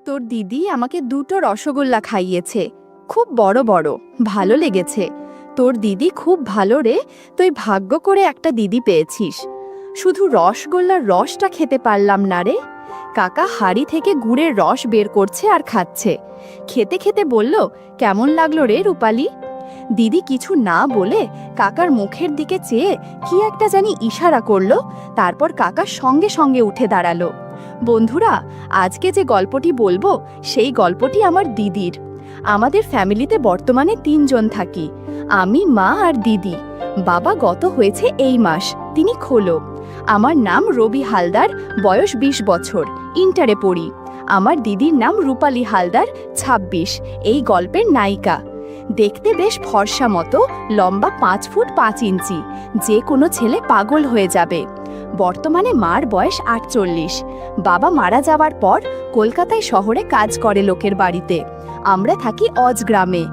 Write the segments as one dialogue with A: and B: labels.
A: তোর দিদি আমাকে দুটো রসগোল্লা খাইয়েছে, খুব বড় বড়, ভালো লেগেছে। তোর দিদি খুব ভালো রে, তুই ভাগ্য করে একটা দিদি পেয়েছিস। শুধু রসগোল্লার রসটা খেতে পারলাম না রে। কাকা হাড়ি থেকে গুড়ের রস বের করছে আর খাচ্ছে। খেতে খেতে বলল, কেমন লাগলো রে রূপালি? দিদি কিছু না বলে কাকার মুখের দিকে চেয়ে কি একটা জানি ইশারা করলো, তারপর কাকা সঙ্গে সঙ্গে উঠে দাঁড়ালো। বন্ধুরা, আজকে যে গল্পটি বলবো সেই গল্পটি আমার দিদির। আমাদের ফ্যামিলিতে বর্তমানে 3 জন থাকি, আমি, মা আর দিদি। বাবা গত হয়েছে এই মাস, তিনি খোলো। আমার নাম রবি হালদার, বয়স 20 বছর, ইন্টারে পড়ি। আমার দিদির নাম রূপালী হালদার, 26, এই গল্পের নায়িকা। দেখতে বেশ ফর্সা মতো, লম্বা 5 ফুট 5 ইঞ্চি, যে কোনো ছেলে পাগল হয়ে যাবে। বর্তমানে মার বয়স 48। বাবা মারা যাওয়ার পর কলকাতায় শহরে কাজ করে লোকের বাড়িতে। আমরা থাকি অজ গ্রামে।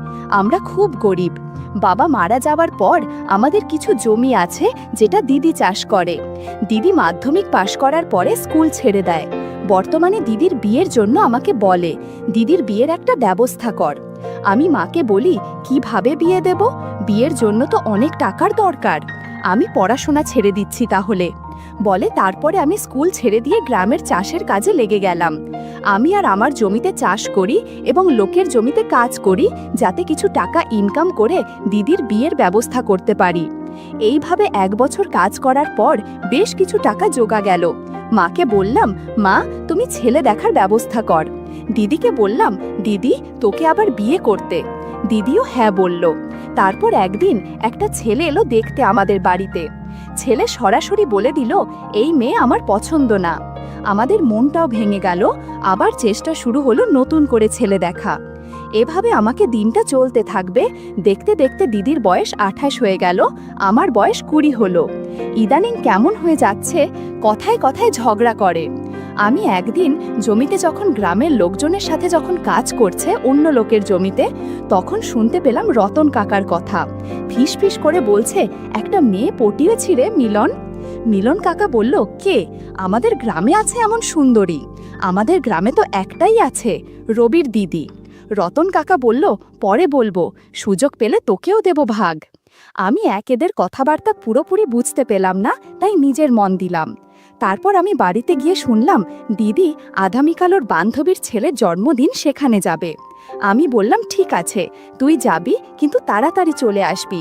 A: আমরা খুব গরিব। বাবা মারা যাওয়ার পর আমাদের কিছু জমি আছে, যেটা দিদি চাষ করে। দিদি মাধ্যমিক পাশ করার পরে স্কুল ছেড়ে দেয়। বর্তমানে দিদির বিয়ের জন্য আমাকে বলে, দিদির বিয়ের একটা ব্যবস্থা কর। আমি মাকে বলি, কিভাবে বিয়ে দেব? বিয়ের জন্য তো অনেক টাকার দরকার। আমি পড়াশোনা ছেড়ে দিচ্ছি তাহলে। বলে তারপরে আমি স্কুল ছেড়ে দিয়ে গ্রামের চাষের কাজে লেগে গেলাম। আমি আর আমার জমিতে চাষ করি এবং লোকের জমিতে কাজ করি, যাতে কিছু টাকা ইনকাম করে দিদির বিয়ের ব্যবস্থা করতে পারি। এইভাবে 1 বছর কাজ করার পর বেশ কিছু টাকা জোগা গেল। মাকে বললাম, মা তুমি ছেলে দেখার ব্যবস্থা কর। দিদিকে বললাম, দিদি তোকে আবার বিয়ে করতে। দিদিও হ্যাঁ বলল। তারপর একদিন একটা ছেলে এলো দেখতে আমাদের বাড়িতে। ছেলে সরাসরি বলে দিল, এই মেয়ে আমার পছন্দ না। আমাদের মনটাও ভেঙে গেল। আবার চেষ্টা শুরু হলো নতুন করে ছেলে দেখা। এভাবে আমাকে দিনটা চলতে থাকবে। দেখতে দেখতে দিদির বয়স 28 হয়ে গেল, আমার বয়স 20 হলো। ইদানিং কেমন হয়ে যাচ্ছে, কথায় কথায় ঝগড়া করে। আমি একদিন জমিতে যখন গ্রামের লোকজনের সাথে যখন কাজ করছে অন্য লোকের জমিতে, তখন শুনতে পেলাম রতন কাকার কথা। ফিস ফিস করে বলছে, একটা মেয়ে পটিয়েছি রে মিলন। মিলন কাকা বলল, কে? আমাদের গ্রামে আছে এমন সুন্দরী? আমাদের গ্রামে তো একটাই আছে, রবির দিদি। রতন কাকা বলল, পরে বলবো, সুযোগ পেলে তোকেও দেব ভাগ। আমি এদের কথাবার্তা পুরোপুরি বুঝতে পেলাম না, তাই নিজের মন দিলাম। তারপর আমি বাড়িতে গিয়ে শুনলাম দিদি আগামীকাল ওর বান্ধবীর ছেলের জন্মদিন, সেখানে যাবে। আমি বললাম, ঠিক আছে তুই যাবি, কিন্তু তাড়াতাড়ি চলে আসবি।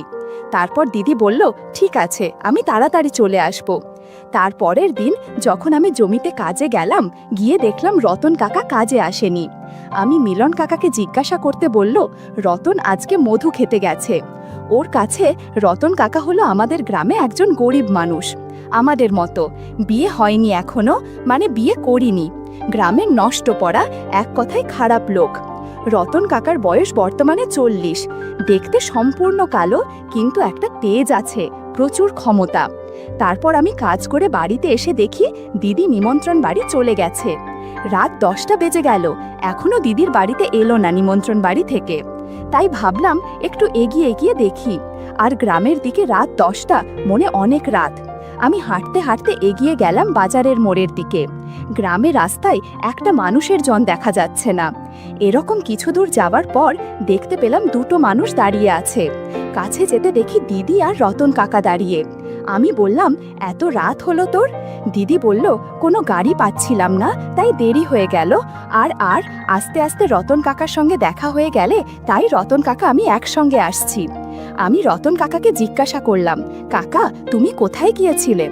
A: তারপর দিদি বলল, ঠিক আছে আমি তাড়াতাড়ি চলে আসব। তারপরের দিন যখন আমি জমিতে কাজে গেলাম, গিয়ে দেখলাম রতন কাকা কাজে আসেনি। আমি মিলন কাকাকে জিজ্ঞাসা করতে বলল, রতন আজকে মধু খেতে গেছে। ওর কাছে রতন কাকা হলো আমাদের গ্রামে একজন গরিব মানুষ, আমাদের মতো। বিয়ে হয়নি এখনো, মানে বিয়ে করিনি। গ্রামের নষ্ট পড়া, এক কথায় খারাপ লোক। রতন কাকার বয়স বর্তমানে 40। দেখতে সম্পূর্ণ কালো, কিন্তু একটা তেজ আছে, প্রচুর ক্ষমতা। তারপর আমি কাজ করে বাড়িতে এসে দেখি দিদি নিমন্ত্রণ বাড়ি চলে গেছে। রাত 10টা বেজে গেল, এখনো দিদির বাড়িতে এলো না নিমন্ত্রণ বাড়ি থেকে। তাই ভাবলাম একটু এগিয়ে এগিয়ে দেখি। আর গ্রামের দিকে রাত 10টা, মনে অনেক রাত। আমি হাঁটতে হাঁটতে এগিয়ে গেলাম বাজারের মোড়ের দিকে। গ্রামের রাস্তায় একটা মানুষের জন দেখা যাচ্ছে না। এরকম কিছু দূর যাওয়ার পর দেখতে পেলাম 2টো মানুষ দাঁড়িয়ে আছে। কাছে যেতে দেখি দিদি আর রতন কাকা দাঁড়িয়ে। আমি বললাম, এত রাত হলো তোর? দিদি বলল, কোনো গাড়ি পাচ্ছিলাম না, তাই দেরি হয়ে গেল। আর আস্তে আস্তে রতন কাকার সঙ্গে দেখা হয়ে গেলে, তাই রতন কাকা আমি একসঙ্গে আসছি। আমি রতন কাকাকে জিজ্ঞাসা করলাম, কাকা তুমি কোথায় গিয়েছিলে?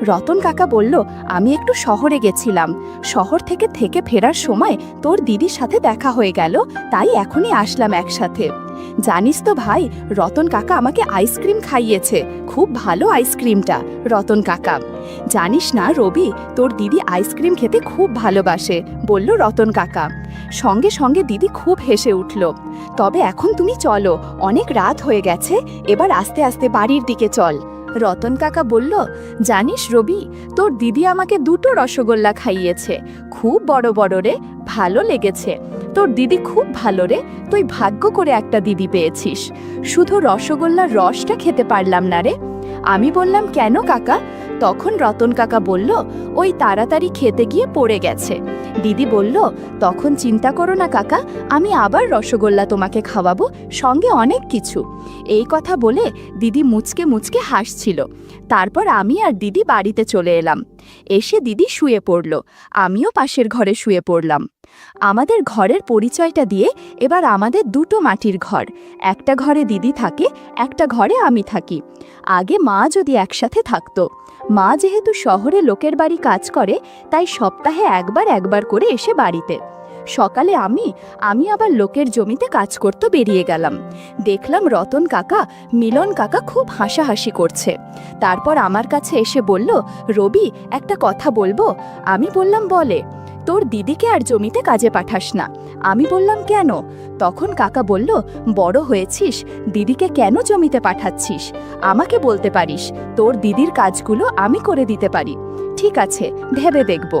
A: রতন কাকা বলল, আমি একটু শহরে গেছিলাম। শহর থেকে ফেরার সময় তোর দিদির সাথে দেখা হয়ে গেল, তাই এখনই আসলাম একসাথে। জানিস তো ভাই, রতন কাকা আমাকে আইসক্রিম খাইয়েছে, খুব ভালো আইসক্রিমটা। রতন কাকা, জানিস না রবি, তোর দিদি আইসক্রিম খেতে খুব ভালোবাসে, বলল রতন কাকা। সঙ্গে সঙ্গে দিদি খুব হেসে উঠল। তবে এখন তুমি চলো, অনেক রাত হয়ে গেছে, এবার আস্তে আস্তে বাড়ির দিকে চল। রতন কাকা বলল, জানিস রবি, তোর দিদি আমাকে 2টো রসগোল্লা খাইয়েছে, খুব বড় বড় রে, ভালো লেগেছে। তোর দিদি খুব ভালো রে, তুই ভাগ্য করে একটা দিদি পেয়েছিস। শুধু রসগোল্লার রসটা খেতে পারলাম না রে। আমি বললাম, কেন কাকা? তখন রতন কাকা বলল, ওই তাড়াতাড়ি খেতে গিয়ে পড়ে গেছে। দিদি বলল, তখন চিন্তা করো না কাকা, আমি আবার রসগোল্লা তোমাকে খাওয়াবো, সঙ্গে অনেক কিছু। এই কথা বলে দিদি মুচকে মুচকে হাসছিল। তারপর আমি আর দিদি বাড়িতে চলে এলাম। এসে দিদি শুয়ে পড়ল, আমিও পাশের ঘরে শুয়ে পড়লাম। আমাদের ঘরের পরিচয়টা দিয়ে এবার আমাদের দুটো মাটির ঘর, একটা ঘরে দিদি থাকে, একটা ঘরে আমি থাকি। আগে মা যদি একসাথে থাকতো, মা যেহেতু শহরে লোকের বাড়ি কাজ করে, তাই সপ্তাহে একবার করে এসে বাড়িতে। সকালে আমি আবার লোকের জমিতে কাজ করতে বেরিয়ে গেলাম। দেখলাম রতন কাকা মিলন কাকা খুব হাসাহাসি করছে। তারপর আমার কাছে এসে বলল, রবি, একটা কথা বলবো? আমি বললাম, বলে। তোর দিদিকে আর জমিতে কাজে পাঠাস না। আমি বললাম, কেন? তখন কাকা বলল, বড় হয়েছিস, দিদিকে কেন জমিতে পাঠাচ্ছিস? আমাকে বলতে পারিস, তোর দিদির কাজগুলো আমি করে দিতে পারি। ঠিক আছে, ভেবে দেখব।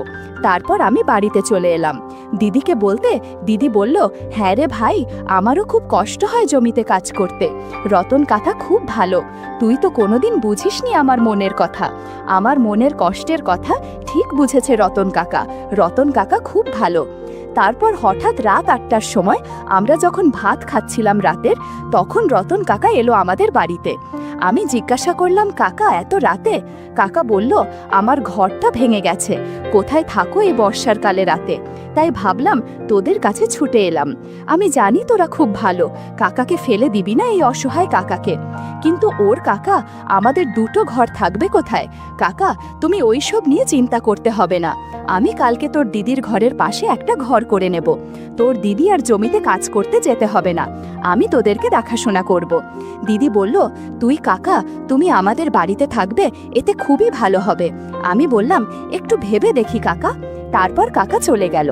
A: তারপর আমি বাড়িতে চলে এলাম। দিদিকে বলতে দিদি বলল, হ্যাঁ রে ভাই, আমারও খুব কষ্ট হয় জমিতে কাজ করতে। রতন কাকা খুব ভালো, তুই তো কোনোদিন বুঝিসনি আমার মনের কথা। আমার মনের কষ্টের কথা ঠিক বুঝেছে রতন কাকা। রতন কাকা খুব ভালো। তারপর হঠাৎ রাত 8টার সময় আমরা যখন ভাত খাচ্ছিলাম রাতের, তখন রতন কাকা এলো আমাদের বাড়িতে। আমি জিজ্ঞাসা করলাম, কাকা এত রাতে? কাকা বলল, আমার ঘরটা ভেঙে গেছে, কোথায় থাকো এই বর্ষার কালে রাতে, তাই ভাবলাম তোদের কাছে ছুটে এলাম। আমি জানি তোরা খুব ভালো, কাকাকে ফেলে দিবি না এই অসহায় কাকাকে। কিন্তু ওর কাকা, আমাদের দুটো ঘর থাকবে কোথায়? কাকা, তুমি ওইসব নিয়ে চিন্তা করতে হবে না। আমি কালকে তোর দিদির ঘরের পাশে একটা ঘর করে নেব। তোর দিদি আর জমিতে কাজ করতে যেতে হবে না, আমি তোদেরকে দেখাশোনা করব। দিদি বলল, তুই কাকা, তুমি আমাদের বাড়িতে থাকবে, এতে খুবই ভালো হবে। আমি বললাম, একটু ভেবে দেখি কাকা। তারপর কাকা চলে গেল।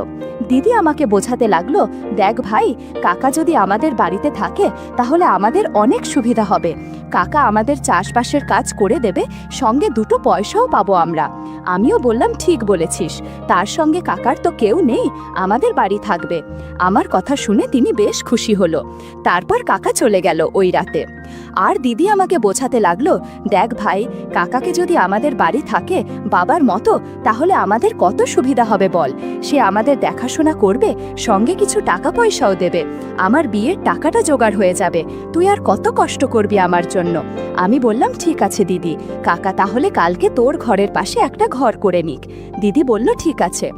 A: দিদি আমাকে বোঝাতে লাগলো, দেখ ভাই, কাকা যদি আমাদের বাড়িতে থাকে তাহলে আমাদের অনেক সুবিধা হবে। কাকা আমাদের চাষবাসের কাজ করে দেবে, সঙ্গে দুটো পয়সাও পাবো আমরা। আমিও বললাম, ঠিক বলেছিস, তার সঙ্গে কাকার তো কেউ নেই, আমাদের বাড়ি থাকবে। আমার কথা শুনে তিনি বেশ খুশি হলো। তারপর কাকা চলে গেল ওই রাতে। আর দিদি আমাকে বোঝাতে লাগলো, দেখ ভাই, কাকাকে যদি আমাদের বাড়ি থাকে বাবার মতো, তাহলে আমাদের কত সুবিধা হবে বল। সে আমাদের দেখাশোনা করবে, সঙ্গে কিছু টাকা পয়সাও দেবে। আমার বিয়ের টাকাটা জোগাড় হয়ে যাবে, তুই আর কত কষ্ট করবি আমার জন্য। আমি বললাম, ঠিক আছে দিদি, কাকা তাহলে কালকে তোর ঘরের পাশে একটা ঘর করে নিক। দিদি বলল, ঠিক আছে।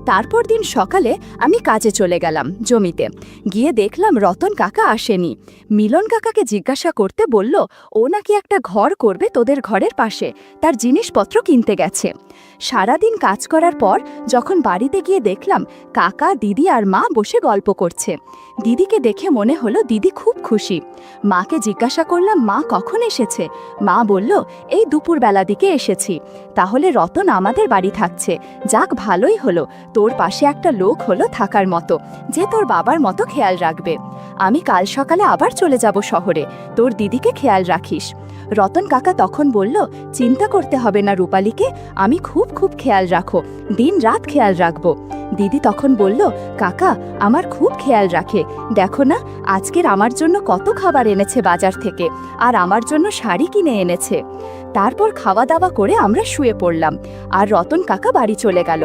A: তারপর দিন সকালে আমি কাজে চলে গেলাম জমিতে। গিয়ে দেখলাম রতন কাকা আসেনি। মিলন কাকাকে জিজ্ঞাসা করতে বলল, ও নাকি একটা ঘর করবে তোদের ঘরের পাশে, তার জিনিসপত্র কিনতে গেছে। সারাদিন কাজ করার পর যখন বাড়িতে গিয়ে দেখলাম কাকা, দিদি আর মা বসে গল্প করছে। দিদিকে দেখে মনে হলো দিদি খুব খুশি। মাকে জিজ্ঞাসা করলাম, মা কখন এসেছে? মা বলল, এই দুপুরবেলা দিকে এসেছি। তাহলে রতন আমাদের বাড়ি থাকছে, যাক ভালোই হলো, তোর পাশে একটা লোক হলো থাকার মতো, যে তোর বাবার মতো খেয়াল রাখবে। আমি কাল সকালে আবার চলে যাব শহরে, তোর দিদিকে খেয়াল রাখিস। রতন কাকা তখন বলল, চিন্তা করতে হবে না রূপালীকে, আমি খুব খেয়াল রাখো, দিন রাত খেয়াল রাখবো। দিদি তখন বলল, কাকা আমার খুব খেয়াল রাখে, দেখো না আজকের আমার জন্য কত খাবার এনেছে বাজার থেকে, আর আমার জন্য শাড়ি কিনে এনেছে। তারপর খাওয়া দাওয়া করে আমরা শুয়ে পড়লাম, আর রতন কাকা বাড়ি চলে গেল।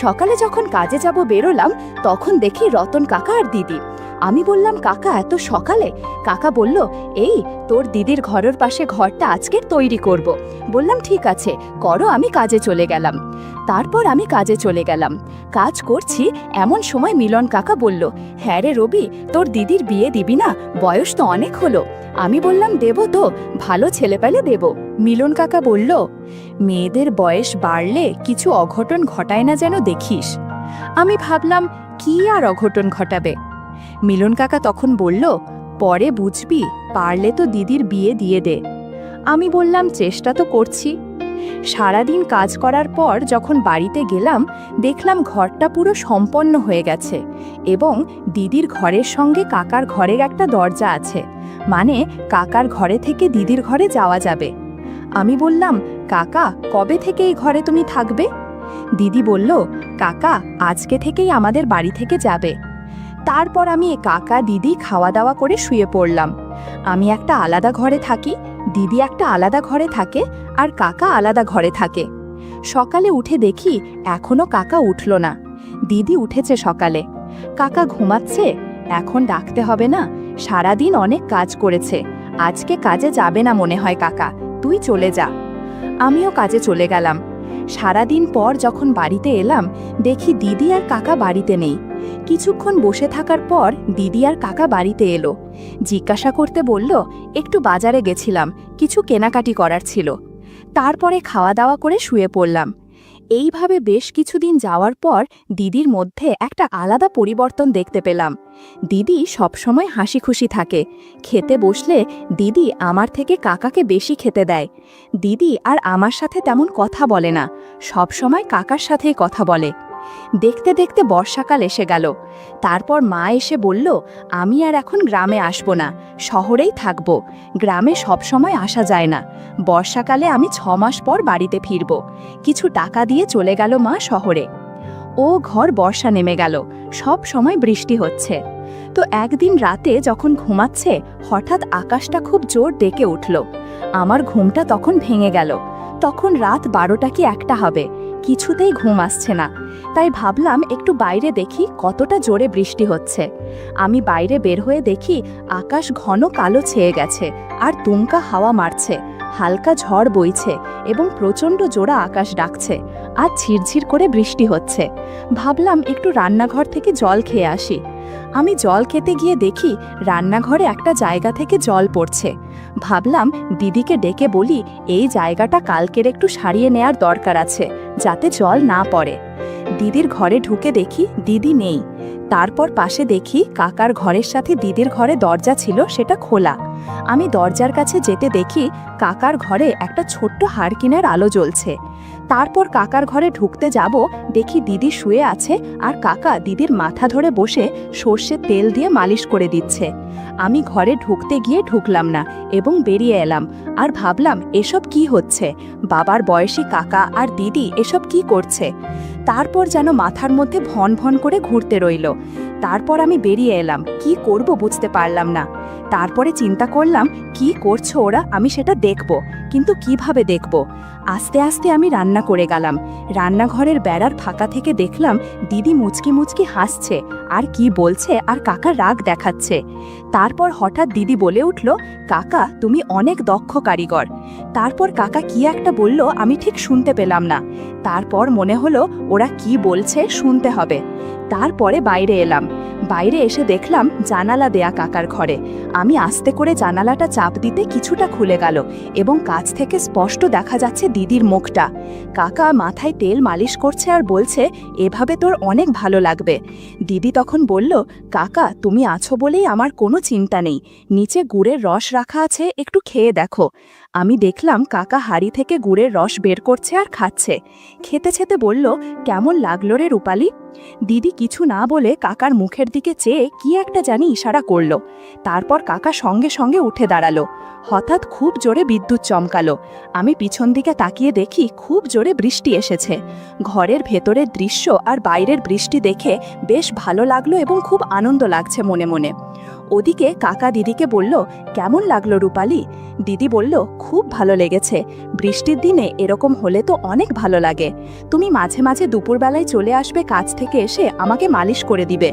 A: সকালে যখন কাজে যাব বেরোলাম, তখন দেখি রতন কাকা আর দিদি। আমি বললাম, কাকা এত সকালে? কাকা বলল, এই তোর দিদির ঘরের পাশে ঘরটা আজকের তৈরি করব। বললাম, ঠিক আছে করো, আমি কাজে চলে গেলাম। তারপর আমি কাজে চলে গেলাম। কাজ করছি এমন সময় মিলন কাকা বলল, হ্যাঁ রে রবি, তোর দিদির বিয়ে দিবি না? বয়স তো অনেক হলো। আমি বললাম, দেব তো, ভালো ছেলে পেলে দেব। মিলন কাকা বলল, মেয়েদের বয়স বাড়লে কিছু অঘটন ঘটায় না যেন দেখিস। আমি ভাবলাম, কি আর অঘটন ঘটাবে? মিলন কাকা তখন বলল, পরে বুঝবি, পারলে তো দিদির বিয়ে দিয়ে দে। আমি বললাম, চেষ্টা তো করছি। সারাদিন কাজ করার পর যখন বাড়িতে গেলাম, দেখলাম ঘরটা পুরো সম্পন্ন হয়ে গেছে, এবং দিদির ঘরের সঙ্গে কাকার ঘরের একটা দরজা আছে, মানে কাকার ঘরে থেকে দিদির ঘরে যাওয়া যাবে। আমি বললাম, কাকা কবে থেকে এই ঘরে তুমি থাকবে? দিদি বলল, কাকা আজকে থেকেই আমাদের বাড়ি থেকে যাবে। তারপর আমি কাকা দিদি খাওয়া দাওয়া করে শুয়ে পড়লাম। আমি একটা আলাদা ঘরে থাকি, দিদি একটা আলাদা ঘরে থাকে আর কাকা আলাদা ঘরে থাকে। সকালে উঠে দেখি এখনো কাকা উঠল না। দিদি উঠেছে সকালে। কাকা ঘুমাচ্ছে। এখন ডাকতে হবে না, সারাদিন অনেক কাজ করেছে, আজকে কাজে যাবে না মনে হয় কাকা, তুই চলে যা। আমিও কাজে চলে গেলাম। সারাদিন পর যখন বাড়িতে এলাম দেখি দিদি আর কাকা বাড়িতে নেই। কিছুক্ষণ বসে থাকার পর দিদি আর কাকা বাড়িতে এলো। জিজ্ঞাসা করতে বলল একটু বাজারে গেছিলাম, কিছু কেনাকাটি করার ছিল। তারপরে খাওয়া দাওয়া করে শুয়ে পড়লাম। এইভাবে বেশ কিছুদিন যাওয়ার পর দিদির মধ্যে একটা আলাদা পরিবর্তন দেখতে পেলাম। দিদি সবসময় হাসি খুশি থাকে। খেতে বসলে দিদি আমার থেকে কাকাকে বেশি খেতে দেয়। দিদি আর আমার সাথে তেমন কথা বলে না, সবসময় কাকার সাথেই কথা বলে। দেখতে দেখতে বর্ষাকাল এসে গেল। তারপর মা এসে বলল আমি আর এখন গ্রামে আসব না, শহরেই থাকব। গ্রামে সবসময় আসা যায় না। বর্ষাকালে আমি 6 মাস পর বাড়িতে ফিরব। কিছু টাকা দিয়ে চলে গেল মা শহরে। ও ঘর বর্ষা নেমে গেল, সব সময় বৃষ্টি হচ্ছে। তো একদিন রাতে যখন ঘুমাচ্ছে হঠাৎ আকাশটা খুব জোর ডেকে উঠল। আমার ঘুমটা তখন ভেঙে গেল। তখন রাত 12টা কি 1টা হবে, কিছুতেই ঘুম আসছে না। তাই ভাবলাম একটু বাইরে দেখি কতটা জোরে বৃষ্টি হচ্ছে। আমি বাইরে বের হয়ে দেখি আকাশ ঘন কালো ছেয়ে গেছে আর তুমকা হাওয়া মারছে, হালকা ঝড় বইছে এবং প্রচণ্ড জোড়া আকাশ ডাকছে আর ঝিরঝির করে বৃষ্টি হচ্ছে। ভাবলাম একটু রান্নাঘর থেকে জল খেয়ে আসি। আমি জল খেতে গিয়ে দেখি রান্নাঘরে একটা জায়গা থেকে জল পড়ছে। ভাবলাম দিদিকে ডেকে বলি এই জায়গাটা কালকের একটু সারিয়ে নেয়ার দরকার আছে, যাতে জল না পড়ে। দিদির ঘরে ঢুকে দেখি দিদি নেই। তারপর পাশে দেখি কাকার ঘরের সাথে দিদির ঘরে দরজা ছিল, সেটা খোলা। আমি দরজার কাছে যেতে দেখি কাকার ঘরে একটা ছোট্ট হাড়কিনের আলো জ্বলছে। তারপর কাকার ঘরে ঢুকতে যাব, দেখি দিদি শুয়ে আছে আর কাকা দিদির মাথা ধরে বসে সর্ষের তেল দিয়ে মালিশ করে দিচ্ছে। আমি ঘরে ঢুকতে গিয়ে ঢুকলাম না এবং বেরিয়ে এলাম আর ভাবলাম এসব কি হচ্ছে, বাবার বয়সী কাকা আর দিদি এসব কি করছে। তারপর যেন মাথার মধ্যে ভন ভন করে ঘুরতে রইল। তারপর আমি বেরিয়ে এলাম, কি করব বুঝতে পারলাম না। তারপরে চিন্তা করলাম কি করছো ওরা, আমি সেটা দেখব, কিন্তু কিভাবে দেখব। আস্তে আস্তে আমি রান্না করে গেলাম। রান্নাঘরের বেড়ার ফাঁকা থেকে দেখলাম দিদি মুচকি মুচকি হাসছে আর কি বলছে আর কাকা রাগ দেখাচ্ছে। তারপর হঠাৎ দিদি বলে উঠল কাকা তুমি অনেক দক্ষ কারিগর। তারপর কাকা কি একটা বলল, আমি ঠিক শুনতে পেলাম না। তারপর মনে হলো ওরা কি বলছে শুনতে হবে। তারপরে বাইরে এলাম। বাইরে এসে দেখলাম জানালা দেয়া কাকার ঘরে। আমি আস্তে করে জানালাটা চাপ দিতে কিছুটা খুলে গেল এবং কাছ থেকে স্পষ্ট দেখা যাচ্ছে দিদির মুখটা। কাকা মাথায় তেল মালিশ করছে আর বলছে এভাবে তোর অনেক ভালো লাগবে। দিদি তখন বলল কাকা তুমি আছো বলেই আমার কোনো চিন্তা নেই, নিচে গুড়ের রস রাখা আছে, একটু খেয়ে দেখো। আমি দেখলাম কাকা হাড়ি থেকে গুড়ের রস বের করছে আর খাচ্ছে। খেতে খেতে বলল কেমন লাগলো রে রূপালী। দিদি কিছু না বলে কাকার মুখের দিকে চেয়ে কি একটা জানি ইশারা করল। তারপর কাকা সঙ্গে সঙ্গে উঠে দাঁড়ালো। হঠাৎ খুব জোরে বিদ্যুৎ চমকালো। আমি পিছন দিকে তাকিয়ে দেখি খুব জোরে বৃষ্টি এসেছে। ঘরের ভেতরের দৃশ্য আর বাইরের বৃষ্টি দেখে বেশ ভালো লাগলো এবং খুব আনন্দ লাগছে মনে মনে। ওদিকে কাকা দিদিকে বলল কেমন লাগলো রূপালী। দিদি বলল খুব ভালো লেগেছে, বৃষ্টির দিনে এরকম হলে তো অনেক ভালো লাগে। তুমি মাঝে মাঝে দুপুরবেলায় চলে আসবে, কাজ থেকে এসে আমাকে মালিশ করে দিবে।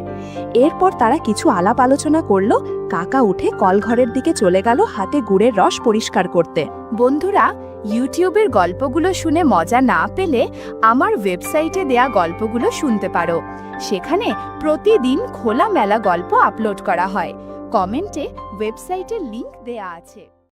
A: এরপর তারা কিছু আলাপ আলোচনা করলো। কাকা উঠে কলঘরের দিকে চলে গেল হাতে গুড়ের রস পরিষ্কার করতে। বন্ধুরা, ইউটিউবের গল্পগুলো শুনে মজা না পেলে আমার ওয়েবসাইটে দেয়া গল্পগুলো শুনতে পারো। সেখানে প্রতিদিন খোলামেলা গল্প আপলোড করা হয়। কমেন্টে ওয়েবসাইটের লিংক দেয়া আছে।